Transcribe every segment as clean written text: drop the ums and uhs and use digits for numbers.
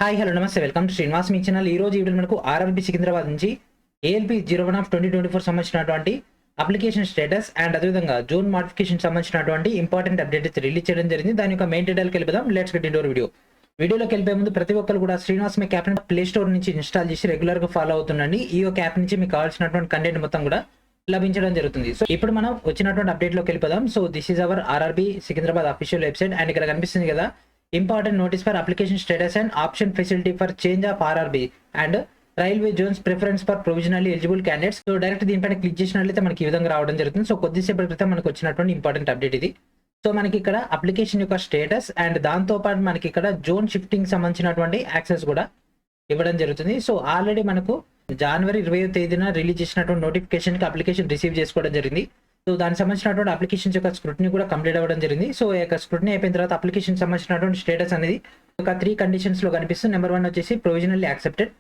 Hi hello నమస్తే welcome to Srinivas me channel. ఈ రోజు ఈ వీడియో మనకు ఆర్ఆర్బీ సికింద్రాబాద్ నుంచి ఏఎల్పీ 01/2024 సంబంధించినటువంటి అప్లికేషన్ స్టేటస్ అండ్ అదేవిధంగా జోన్ మోడిఫికేషన్ సంబంధించినటువంటి ఇంపార్టెంట్ అప్డేట్స్ రిలీజ్ చేయడం జరిగింది. దాని యొక్క మెయిన్ డీటెయిల్కి వెళ్ళిపోదాం. Let's get into video. వీడియోలోకి వెళ్ళే ముందు ప్రతి ఒక్కరు కూడా శ్రీనివాస్ మీ యాప్ని ప్లే స్టోర్ నుంచి ఇన్స్టాల్ చేసి రెగ్యులర్ గా ఫాలో అవుతుండండి. ఈ యొక్క యాప్ నుంచి మీకు కావాల్సినటువంటి కంటెంట్ మొత్తం కూడా లభించడం జరుగుతుంది. సో ఇప్పుడు మనం వచ్చినటువంటి అప్డేట్ లోకి వెళ్ళిపోదాం. So this is our RRB Secunderabad official website and ఇక్కడ కనిపిస్తుంది కదా important notice for application status and option facility for change of RRB and railway Jones preference for provisionally eligible candidates. So direct దీనిపైన click చేసినట్లయితే మనకి ఈ విధంగా రావడం జరుగుతుంది. సో కొద్దిసేపటి క్రితం మనకు వచ్చినటువంటి ఇంపార్టెంట్ అప్డేట్ ఇది. సో మనకి ఇక్కడ అప్లికేషన్ యొక్క స్టేటస్ అండ్ దాంతో పాటు మనకి ఇక్కడ జోన్ షిఫ్టింగ్ సంబంధించినటువంటి యాక్సెస్ కూడా ఇవ్వడం జరుగుతుంది. సో ఆల్రెడీ మనకు జనవరి 20వ తేదీన రిలీజ్ చేసినటువంటి నోటిఫికేషన్ కి అప్లికేషన్ రిసీవ్ చేసుకోవడం జరిగింది. సో దానికి సంబంధించినటువంటి అప్లికేషన్స్ యొక్క స్క్రూటినీ కూడా కంప్లీట్ అవ్వడం జరిగింది. సో ఈ యొక్క స్క్రూటినీ అయిపోయిన తర్వాత అప్లికేషన్ సంబంధించినటువంటి స్టేటస్ అనేది ఒక 3 కండిషన్స్ లో కనిపిస్తుంది. నెంబర్ 1 వచ్చేసి provisionally accepted,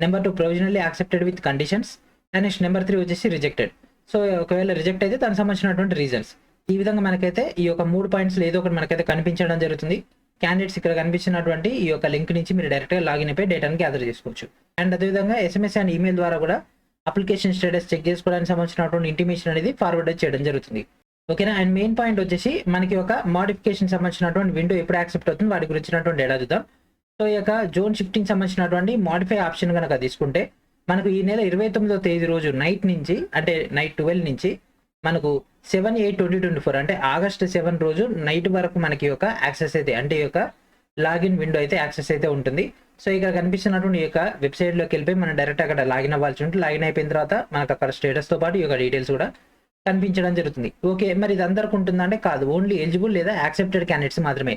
number 2 provisionally accepted with conditions and next number 3 వచ్చేసి రిజెక్టెడ్. సో ఒకవేళ రిజెక్ట్ అయితే దానికి సంబంధించినటువంటి రీజన్స్. ఈ విధంగా మనకైతే ఈ యొక్క 3 పాయింట్స్ ఏదో ఒకటి మనకైతే కనిపించడం జరుగుతుంది. క్యాండిడేట్స్ ఇక్కడ కనిపించినటువంటి ఈ యొక్క లింక్ నుంచి మీరు డైరెక్ట్ గా లాగిన్ అయిపోయి డేటాను గ్యాదర్ చేసుకోవచ్చు. అండ్ అదేవిధంగా ఎస్ఎంఎస్ అండ్ ఈమెయిల్ ద్వారా కూడా అప్లికేషన్ స్టేటస్ చెక్ చేసుకోవడానికి సంబంధించినటువంటి ఇంటిమేషన్ అనేది ఫార్వర్డ్ చేయడం జరుగుతుంది. ఓకేనా. అండ్ మెయిన్ పాయింట్ వచ్చేసి మనకి ఒక మోడిఫికేషన్ సంబంధించినటువంటి విండో ఎప్పుడు యాక్సెప్ట్ అవుతుంది వాటి గురించినటువంటి డేటా చూద్దాం. సో ఈ యొక్క జోన్ షిఫ్టింగ్ సంబంధించినటువంటి మోడిఫై ఆప్షన్ కనుక తీసుకుంటే మనకు ఈ నెల 29వ తేదీ రోజు నైట్ నుంచి అంటే నైట్ 12 నుంచి మనకు 7/8/2024 అంటే ఆగస్ట్ 7 రోజు నైట్ వరకు మనకి యొక్క యాక్సెస్ అయితే అంటే ఈ యొక్క లాగిన్ విండో అయితే యాక్సెస్ అయితే ఉంటుంది. సో ఇక్కడ కనిపిస్తున్నటువంటి ఈ యొక్క వెబ్సైట్ లోకి వెళ్ళిపోయి మనం డైరెక్ట్ అక్కడ లాగిన్ అవ్వాల్సి ఉంటుంది. లాగిన్ అయిపోయిన తర్వాత మనకు అక్కడ స్టేటస్ తో పాటు ఈ యొక్క డీటెయిల్స్ కూడా కనిపించడం జరుగుతుంది. ఓకే, మరి ఇది అందరికి ఉంటుందంటే కాదు, ఓన్లీ ఎలిజిబుల్ లేదా యాక్సెప్టెడ్ క్యాండిడేట్స్ మాత్రమే.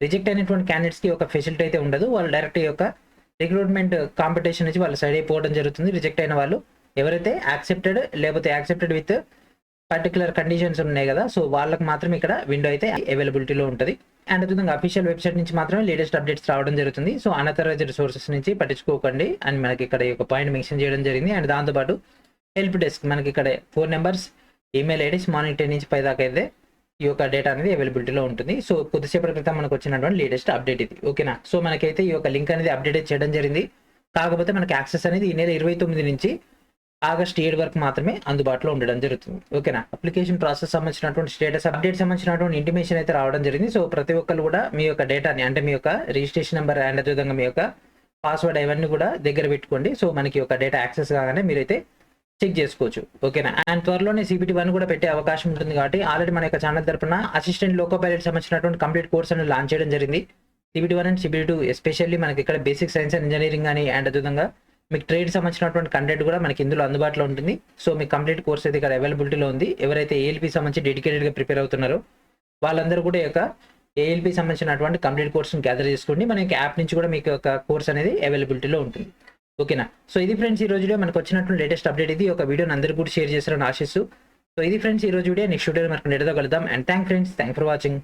రిజెక్ట్ అయినటువంటి క్యాండిడేట్స్ కి ఒక ఫెసిలిటీ అయితే ఉండదు. వాళ్ళు డైరెక్ట్ ఈ యొక్క రిక్రూట్మెంట్ కాంపిటీషన్ నుంచి వాళ్ళు సైడ్ అయిపోవడం జరుగుతుంది. రిజెక్ట్ అయిన వాళ్ళు ఎవరైతే యాక్సెప్టెడ్ లేకపోతే యాక్సెప్టెడ్ విత్ పర్టికులర్ కండిషన్స్ ఉన్నాయి కదా, సో వాళ్ళకి మాత్రం ఇక్కడ విండో అయితే అవైలబిలిటీలో ఉంటుంది. అండ్ అదేవిధంగా అఫీషియల్ వెబ్సైట్ నుంచి మాత్రమే లేటెస్ట్ అప్డేట్స్ రావడం జరుగుతుంది. సో అనథరైజ్డ్ సోర్సెస్ నుంచి పట్టించుకోకండి అని మనకి ఇక్కడ ఒక పాయింట్ మెన్షన్ చేయడం జరిగింది. అండ్ దాంతోపాటు హెల్ప్ డెస్క్ మనకి ఇక్కడ 4 నెంబర్స్ ఈమెయిల్ ఐడీస్ మార్నింగ్ 10 నుంచి 5 దాకా అయితే ఈ యొక్క డేటా అనేది అవైలబిలిటీలో ఉంటుంది. సో కొద్దిసేపటి క్రితం మనకు వచ్చినటువంటి లేటెస్ట్ అప్డేట్ ఇది. ఓకేనా. సో మనకైతే ఈ యొక్క లింక్ అనేది అప్డేట్ చేయడం జరిగింది. కాకపోతే మనకి యాక్సెస్ అనేది ఈ నెల 29 నుంచి ఆగస్ట్ 7 వరకు మాత్రమే అందుబాటులో ఉండడం జరుగుతుంది. ఓకేనా. అప్లికేషన్ ప్రాసెస్ సంబంధించినటువంటి స్టేటస్ అప్డేట్ సంబంధించినటువంటి ఇంటిమేషన్ అయితే రావడం జరిగింది. సో ప్రతి ఒక్కరు కూడా మీ యొక్క డేటాని అంటే మీ యొక్క రిజిస్ట్రేషన్ నెంబర్ అండ్ అదేవిధంగా మీ యొక్క పాస్వర్డ్ అవన్నీ కూడా దగ్గర పెట్టుకోండి. సో మనకి ఒక డేటా యాక్సెస్ కాగానే మీరైతే చెక్ చేసుకోవచ్చు. ఓకేనా. అండ్ త్వరలోనే CPT 1 కూడా పెట్టే అవకాశం ఉంటుంది. కాబట్టి ఆల్రెడీ మన యొక్క ఛానల్ తరపున అసిస్టెంట్ లోకో పైలట్ సంబంధించినటువంటి కంప్లీట్ కోర్స్ అనేది లాంచ్ చేయడం జరిగింది. CPT 1 అండ్ CPT 2 ఎస్పెషల్లీ మనకి ఇక్కడ బేసిక్ సైన్స్ అండ్ ఇంజనీరింగ్ అని అండ్ అదేవిధంగా మీకు ట్రేడ్ సంబంధించినటువంటి కంటెంట్ కూడా మనకి ఇందులో అందుబాటులో ఉంటుంది. సో మీకు కంప్లీట్ కోర్స్ అయితే ఇక్కడ అవైలబిలిటీలో ఉంది. ఎవరైతే ALP సంబంధించి డెడికేటెడ్గా ప్రిపేర్ అవుతున్నారో వాళ్ళందరూ కూడా ఈ యొక్క ALP సంబంధించినటువంటి కంప్లీట్ కోర్స్ని గ్యాదర్ చేసుకోండి. మనకి యాప్ నుంచి కూడా మీకు ఒక కోర్స్ అనేది అవైలబిలిటీలో ఉంటుంది. ఓకేనా. సో ఇది ఫ్రెండ్స్ ఈ రోజు వీడియో మనకు వచ్చినటువంటి లేటెస్ట్ అప్డేట్ ఇది. ఒక వీడియోని అందరికీ కూడా షేర్ చేస్తారని ఆశిస్తూ. సో ఇది ఫ్రెండ్స్ ఈ రోజు వీడియో. నెక్స్ట్ వీడియో మనకు నెడదో కలుద్దాం. And thank for watching.